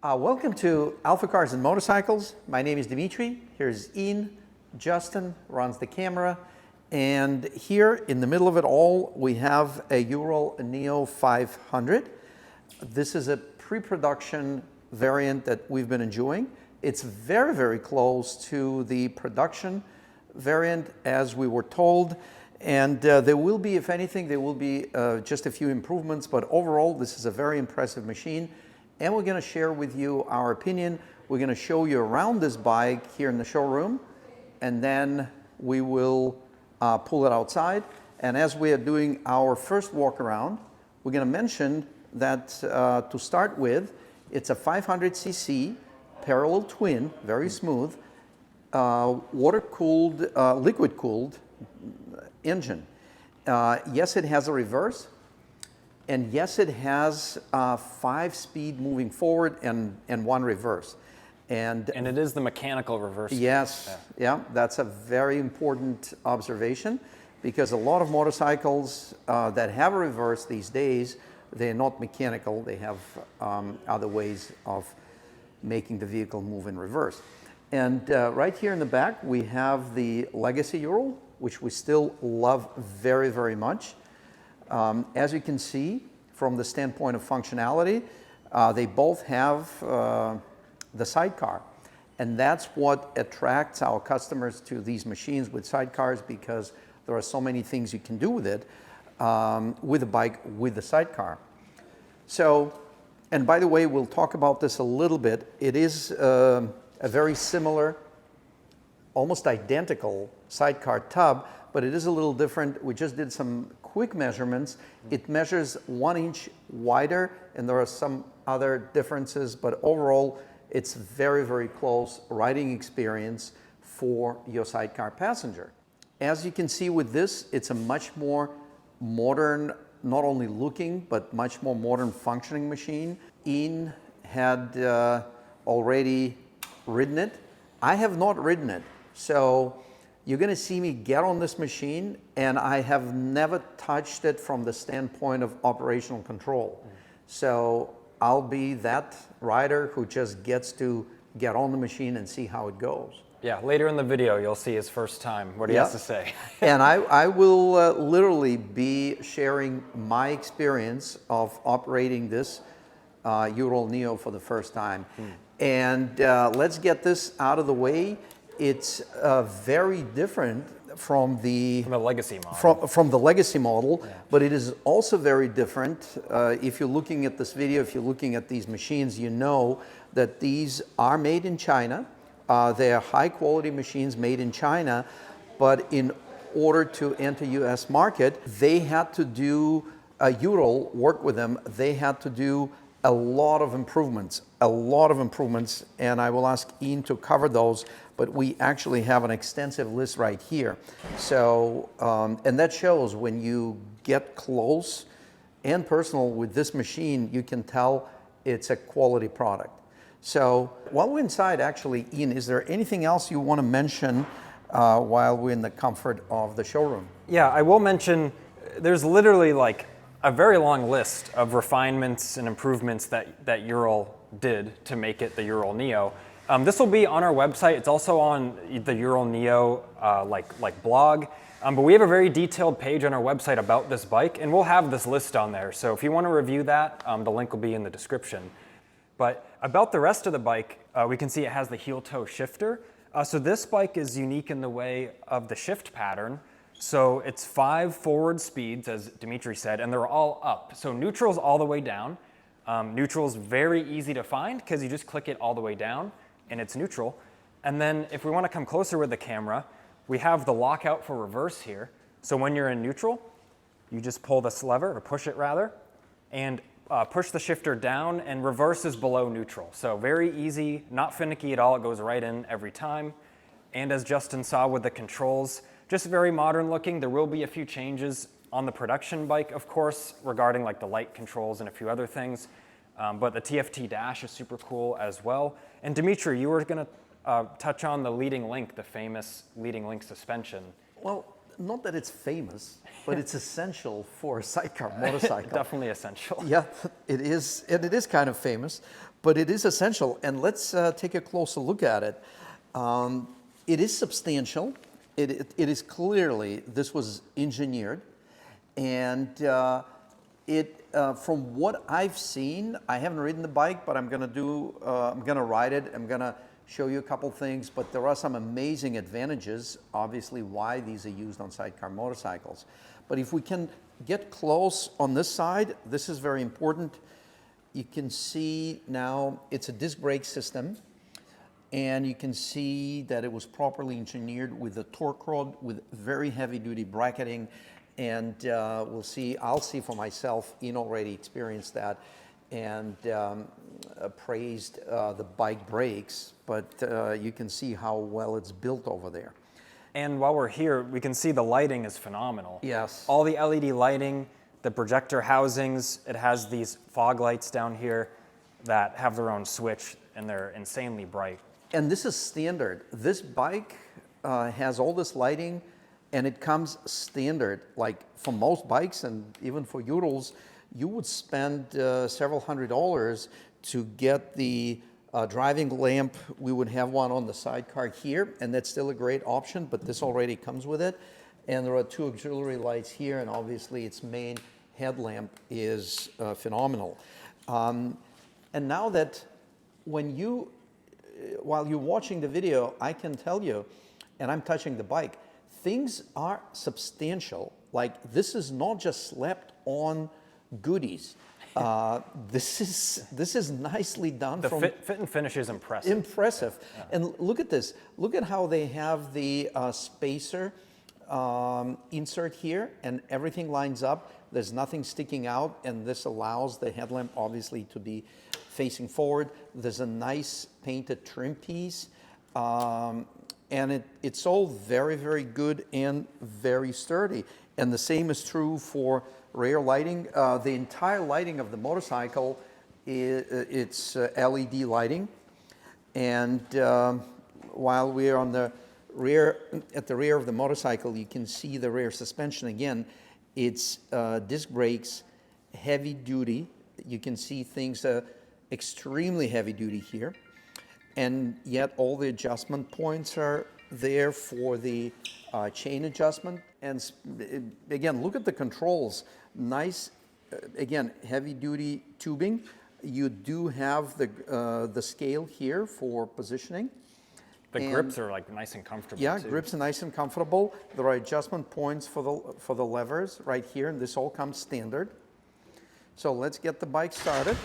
Welcome to AlphaCars and Motorcycles. My name is Dmitry. Here's Ian. Justin runs the camera. And here in the middle of it all, we have a Ural Neo 500. This is a pre-production variant that we've been enjoying. It's very, very close to the production variant as we were told. And there will be, if anything, there will be just a few improvements. But overall, this is a very impressive machine. And we're going to share with you our opinion. We're going to show you around this bike here in the showroom, and then we will pull it outside. And as we are doing our first walk around, we're going to mention that to start with, it's a 500cc parallel twin, very smooth, water-cooled, liquid-cooled engine. Yes, it has a reverse. And yes, it has 5-speed moving forward and 1 reverse. And it is the mechanical reverse. Yes, yeah, that's a very important observation, because a lot of motorcycles that have a reverse these days, they're not mechanical. They have other ways of making the vehicle move in reverse. And right here in the back, we have the Legacy Ural, which we still love very, very much. As you can see, from the standpoint of functionality, they both have the Sidecar. And that's what attracts our customers to these machines with Sidecars, because there are so many things you can do with it, with a bike with the Sidecar. So, and by the way, we'll talk about this a little bit. It is a very similar, almost identical Sidecar tub, but it is a little different. We just did some quick measurements. It measures 1 inch wider, and there are some other differences, but overall, it's very, very close riding experience for your Sidecar passenger. As you can see with this, it's a much more modern, not only looking, but much more modern functioning machine. Ian had already ridden it. I have not ridden it, so you're going to see me get on this machine, and I have never touched it from the standpoint of operational control. So I'll be that rider who just gets to get on the machine and see how it goes. Yeah, later in the video, you'll see his first time, what he has to say. And I will literally be sharing my experience of operating this Ural Neo for the first time. And let's get this out of the way. It's very different from the legacy model. From the legacy model, yeah. But it is also very different. If you're looking at this video, if you're looking at these machines, you know that these are made in China. They are high quality machines made in China, but in order to enter US market, they had to do, Ural work with them, they had to do a lot of improvements, and I will ask Ian to cover those, but we actually have an extensive list right here. So, and that shows when you get close and personal with this machine, you can tell it's a quality product. So while we're inside, actually, Ian, is there anything else you want to mention while we're in the comfort of the showroom? Yeah, I will mention, there's literally like a very long list of refinements and improvements that Ural did to make it the Ural Neo. This will be on our website. It's also on the Ural Neo blog. But we have a very detailed page on our website about this bike, and we'll have this list on there. So if you want to review that, the link will be in the description. But about the rest of the bike, we can see it has the heel toe shifter. So this bike is unique in the way of the shift pattern. So it's 5 forward speeds, as Dmitry said, and they're all up. So neutral's all the way down. Neutral's very easy to find because you just click it all the way down and it's neutral. And then if we want to come closer with the camera, we have the lockout for reverse here. So when you're in neutral, you just pull this lever, or push it rather, and push the shifter down, and reverse is below neutral. So very easy, not finicky at all. It goes right in every time. And as Justin saw with the controls, just very modern looking. There will be a few changes on the production bike, of course, regarding like the light controls and a few other things. But the TFT dash is super cool as well. And Dmitry, you were going to touch on the leading link, the famous leading link suspension. Well, not that it's famous, but it's essential for a sidecar motorcycle. Definitely essential. Yeah, it is, and it is kind of famous, but it is essential. And let's take a closer look at it. It is substantial. It is clearly, this was engineered, and from what I've seen, I haven't ridden the bike, but I'm gonna ride it. I'm gonna show you a couple things, but there are some amazing advantages, obviously, why these are used on sidecar motorcycles. But if we can get close on this side, this is very important. You can see now it's a disc brake system, and you can see that it was properly engineered with a torque rod with very heavy duty bracketing. And I'll see for myself. Ian already experienced that and praised the bike brakes, but you can see how well it's built over there. And while we're here, we can see the lighting is phenomenal. Yes. All the LED lighting, the projector housings, it has these fog lights down here that have their own switch, and they're insanely bright. And this is standard. This bike has all this lighting, and it comes standard. Like for most bikes, and even for Urals, you would spend several $100s to get the driving lamp. We would have one on the sidecar here, and that's still a great option, but this already comes with it. And there are two auxiliary lights here, and obviously its main headlamp is phenomenal. And now that while you're watching the video, I can tell you, and I'm touching the bike, things are substantial. Like, this is not just slapped on goodies. This is nicely done. The fit and finish is impressive. Impressive. Yeah. And look at this. Look at how they have the spacer insert here, and everything lines up. There's nothing sticking out, and this allows the headlamp obviously to be facing forward. There's a nice painted trim piece, and it's all very, very good and very sturdy. And the same is true for rear lighting. The entire lighting of the motorcycle, it's LED lighting. And while we're on the rear, at the rear of the motorcycle, you can see the rear suspension again. It's disc brakes, heavy duty. You can see things extremely heavy duty here. And yet all the adjustment points are there for the chain adjustment. And again, look at the controls. Nice, again, heavy duty tubing. You do have the scale here for positioning. The grips are like nice and comfortable. Yeah, too. Grips are nice and comfortable. There are adjustment points for the levers right here, and this all comes standard. So let's get the bike started.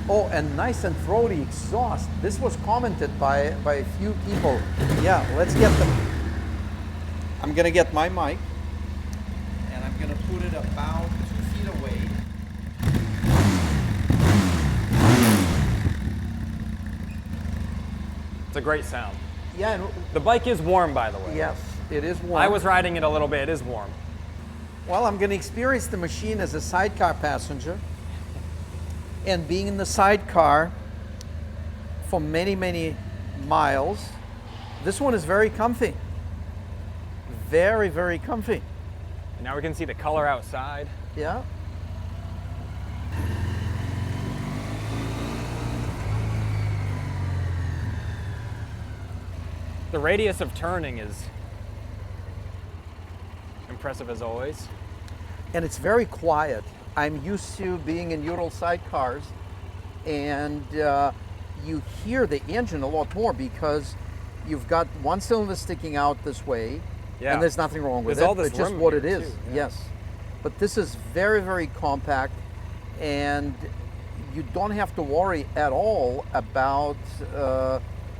Oh, and nice and throaty exhaust. This was commented by a few people. Yeah, let's get them. I'm gonna get my mic, and I'm gonna put it about 2 feet away. It's a great sound. Yeah. And the bike is warm, by the way. Yes, it is warm. I was riding it a little bit. It is warm. Well, I'm going to experience the machine as a sidecar passenger. And being in the sidecar for many, many miles, this one is very comfy. Very, very comfy. And now we can see the color outside. Yeah. The radius of turning is impressive as always. And it's very quiet. I'm used to being in Ural sidecars, and you hear the engine a lot more because you've got one cylinder sticking out this way, yeah. And there's nothing wrong with there's it. All this it's just room what it here is. Too, yeah. Yes. But this is very, very compact, and you don't have to worry at all about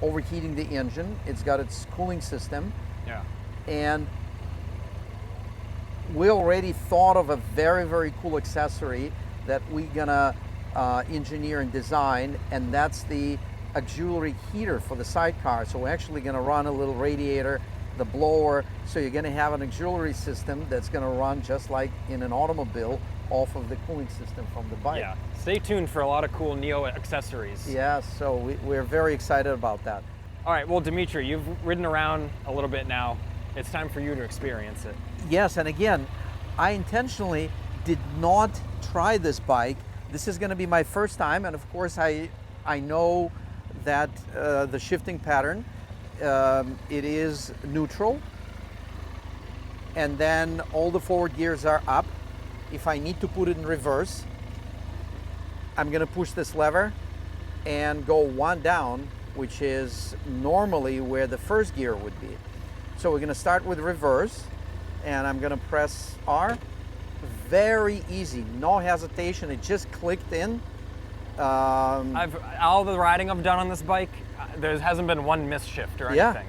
overheating the engine. It's got its cooling system. Yeah. And we already thought of a very, very cool accessory that we're gonna engineer and design, and that's the auxiliary heater for the sidecar. So we're actually gonna run a little radiator, the blower, so you're gonna have an auxiliary system that's gonna run just like in an automobile off of the cooling system from the bike. Yeah, stay tuned for a lot of cool Neo accessories. Yeah, so we're very excited about that. All right, well, Dmitry, you've ridden around a little bit now. it's time for you to experience it. Yes, and again, I intentionally did not try this bike. This is going to be my first time, and of course I know that the shifting pattern, it is neutral, and then all the forward gears are up. If I need to put it in reverse, I'm going to push this lever and go one down, which is normally where the first gear would be. So we're going to start with reverse, and I'm going to press R. Very easy, no hesitation. It just clicked in. All the riding I've done on this bike, there hasn't been one misshift or Yeah. anything.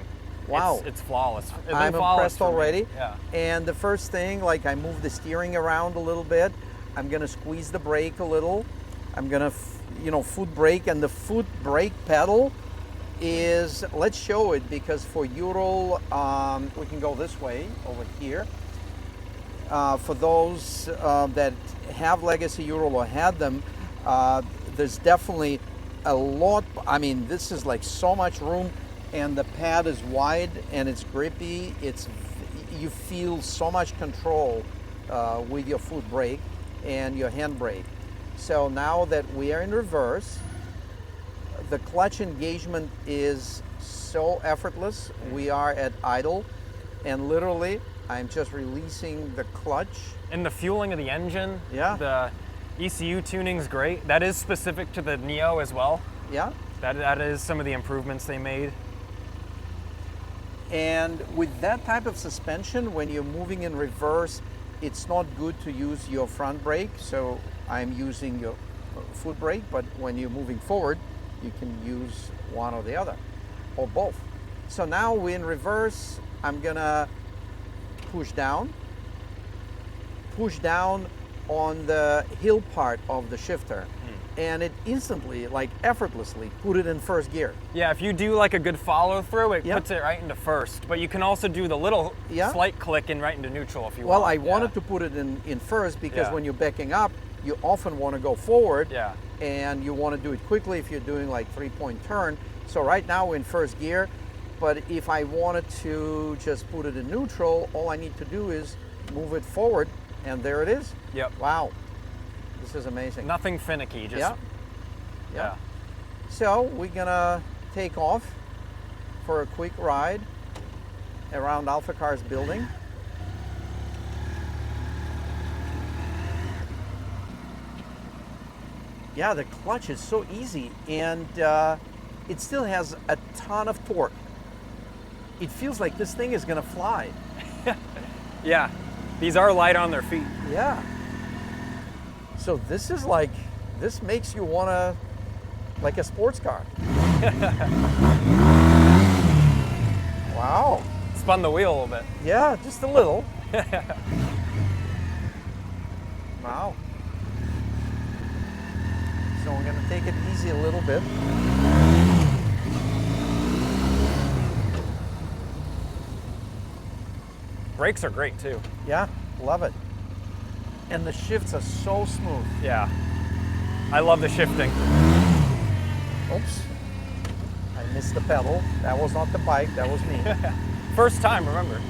Wow. It's flawless. It's been I'm flawless impressed for me. already. Yeah. And the first thing, like I move the steering around a little bit. I'm gonna squeeze the brake a little. I'm gonna, foot brake, and the foot brake pedal is, let's show it, because for Ural, we can go this way over here. For those that have legacy Ural or had them, there's definitely a lot. I mean, this is like so much room, and the pad is wide and it's grippy. You feel so much control with your foot brake and your hand brake. So now that we are in reverse, the clutch engagement is so effortless. We are at idle, and literally I'm just releasing the clutch. And the fueling of the engine, Yeah. the ECU tuning's great. That is specific to the Neo as well. Yeah. That is some of the improvements they made. And with that type of suspension, when you're moving in reverse, it's not good to use your front brake. So I'm using your foot brake, but when you're moving forward, you can use one or the other, or both. So now we're in reverse. I'm gonna push down on the hill part of the shifter, and it instantly, like effortlessly, put it in first gear. Yeah, if you do like a good follow through, it Yep. puts it right into first. But you can also do the little Yeah. slight click and right into neutral if you Well, want. I wanted to put it in first because Yeah. when you're backing up, you often want to go forward, Yeah. and you want to do it quickly if you're doing like 3-point turn. So right now we're in first gear, but if I wanted to just put it in neutral, all I need to do is move it forward, and there it is. Yep. Wow, this is amazing. Nothing finicky. Just Yeah. yeah. So we're gonna take off for a quick ride around AlphaCars building. Yeah, the clutch is so easy, and it still has a ton of torque. It feels like this thing is gonna fly. Yeah. These are light on their feet. Yeah. So this is like, this makes you wanna, like a sports car. Wow. Spun the wheel a little bit. Yeah, just a little. Wow. So we're gonna take it easy a little bit. Brakes are great too. Yeah, love it. And the shifts are so smooth. Yeah. I love the shifting. Oops. I missed the pedal. That was not the bike, that was me. First time, remember.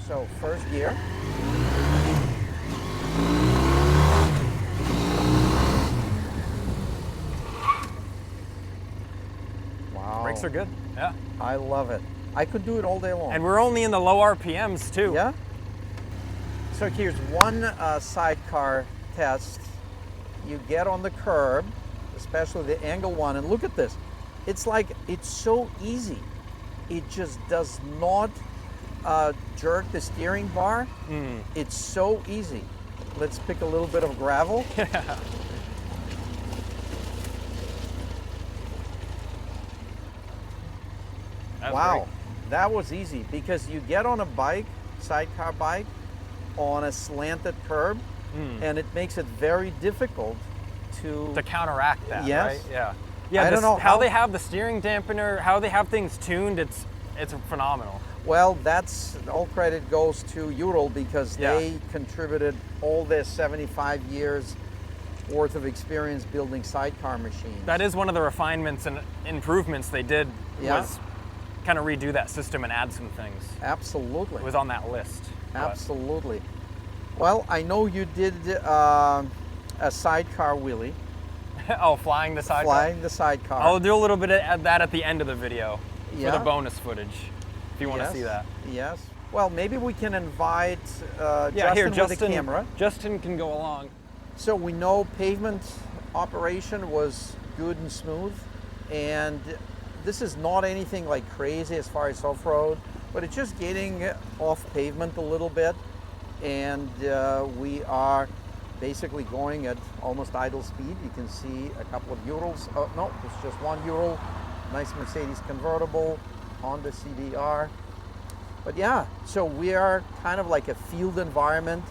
So first gear. Wow. Brakes are good. Yeah. I love it. I could do it all day long. And we're only in the low RPMs too. Yeah. So here's one sidecar test. You get on the curb, especially the angle one, and look at this. It's like, it's so easy. It just does not jerk the steering bar. It's so easy. Let's pick a little bit of gravel. That's Wow, great. that was easy, because you get on a bike, sidecar bike, on a slanted curb, and it makes it very difficult to counteract that, Yes. right? Yeah. Yeah, I don't know how how- they have the steering dampener, how they have things tuned, it's phenomenal. Well, that's all credit goes to Ural, because Yeah. they contributed all their 75 years worth of experience building sidecar machines. That is one of the refinements and improvements they did Yeah. was kind of redo that system and add some things. Absolutely. It was on that list. Absolutely. Well, I know you did a sidecar wheelie. Oh, flying the sidecar? Flying the sidecar. I'll do a little bit of that at the end of the video for Yeah. the bonus footage, if you want to see that. Yes. Well, maybe we can invite Yeah, Justin here, with the camera. Justin can go along. So we know pavement operation was good and smooth, and this is not anything like crazy as far as off-road, but it's just getting off pavement a little bit, and we are basically going at almost idle speed. You can see a couple of Urals. Oh, no, it's just one Ural. Nice Mercedes convertible, Honda CBR. But yeah, so we are kind of like a field environment.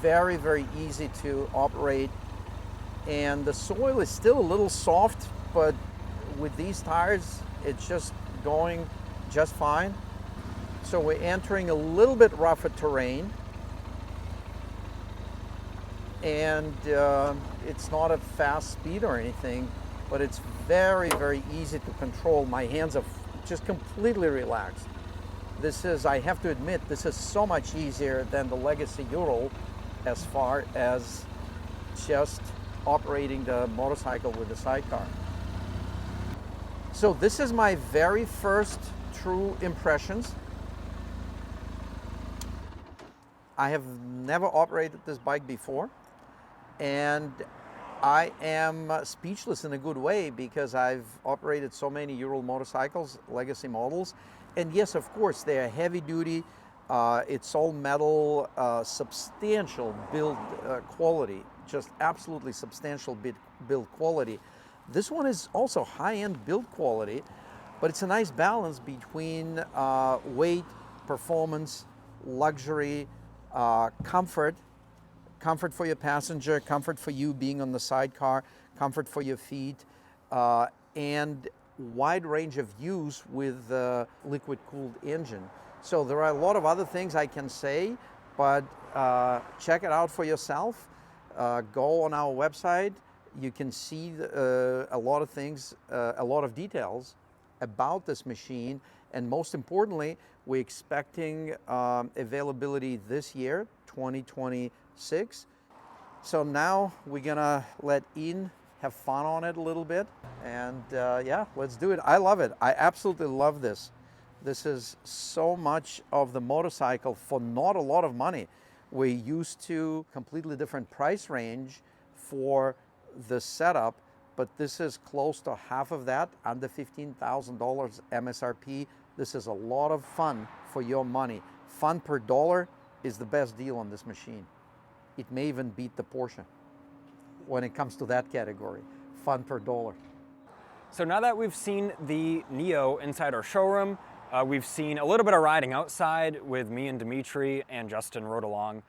Very, very easy to operate. And the soil is still a little soft, but with these tires, it's just going just fine. So we're entering a little bit rougher terrain. And it's not a fast speed or anything, but it's very, very easy to control. My hands are just completely relaxed. This is, I have to admit, this is so much easier than the legacy Ural as far as just operating the motorcycle with the sidecar. So this is my very first true impressions. I have never operated this bike before, and I am speechless in a good way because I've operated so many Ural motorcycles, legacy models. And yes, of course, they are heavy duty. It's all metal, substantial build quality, just absolutely substantial build quality. This one is also high-end build quality, but it's a nice balance between weight, performance, luxury, comfort for your passenger, comfort for you being on the sidecar, comfort for your feet, and wide range of use with the liquid-cooled engine. So there are a lot of other things I can say, but check it out for yourself. Go on our website. You can see a lot of things, a lot of details about this machine, and most importantly, we're expecting availability this year, 2026. So now we're gonna let Ian have fun on it a little bit, and yeah, let's do it. I love it. I absolutely love this. This is so much of the motorcycle for not a lot of money. We're used to completely different price range for the setup, but this is close to half of that, under $15,000 MSRP. This is a lot of fun for your money. Fun per dollar is the best deal on this machine. It may even beat the Porsche when it comes to that category. Fun per dollar. So now that we've seen the Neo inside our showroom, we've seen a little bit of riding outside with me and Dmitry, and Justin rode along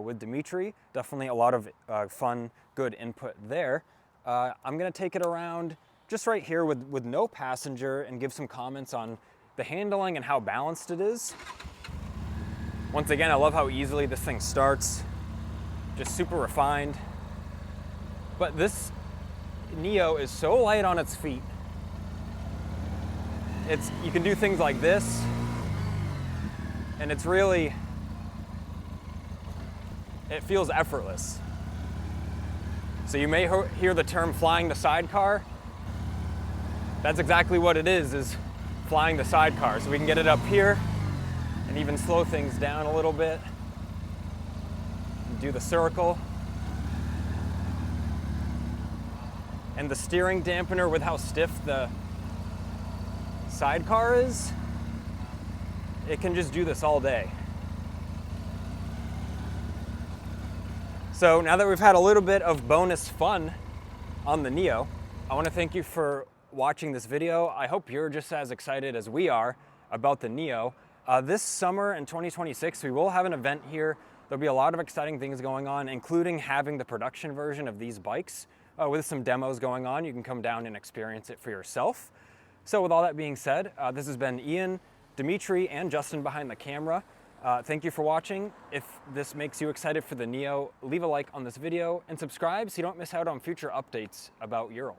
with Dmitry. Definitely a lot of fun, good input there. I'm gonna take it around just right here with no passenger and give some comments on the handling and how balanced it is. Once again, I love how easily this thing starts. Just super refined. But this Neo is so light on its feet. You can do things like this, and it's really, it feels effortless. So you may hear the term flying the sidecar. That's exactly what it is flying the sidecar. So we can get it up here and even slow things down a little bit. Do the circle. And the steering dampener with how stiff the sidecar is, it can just do this all day. So now that we've had a little bit of bonus fun on the Neo, I want to thank you for watching this video. I hope you're just as excited as we are about the Neo. This summer in 2026, we will have an event here. There'll be a lot of exciting things going on, including having the production version of these bikes with some demos going on. You can come down and experience it for yourself. So with all that being said, this has been Ian, Dmitry, and Justin behind the camera. Thank you for watching. If this makes you excited for the Neo, leave a like on this video and subscribe so you don't miss out on future updates about Ural.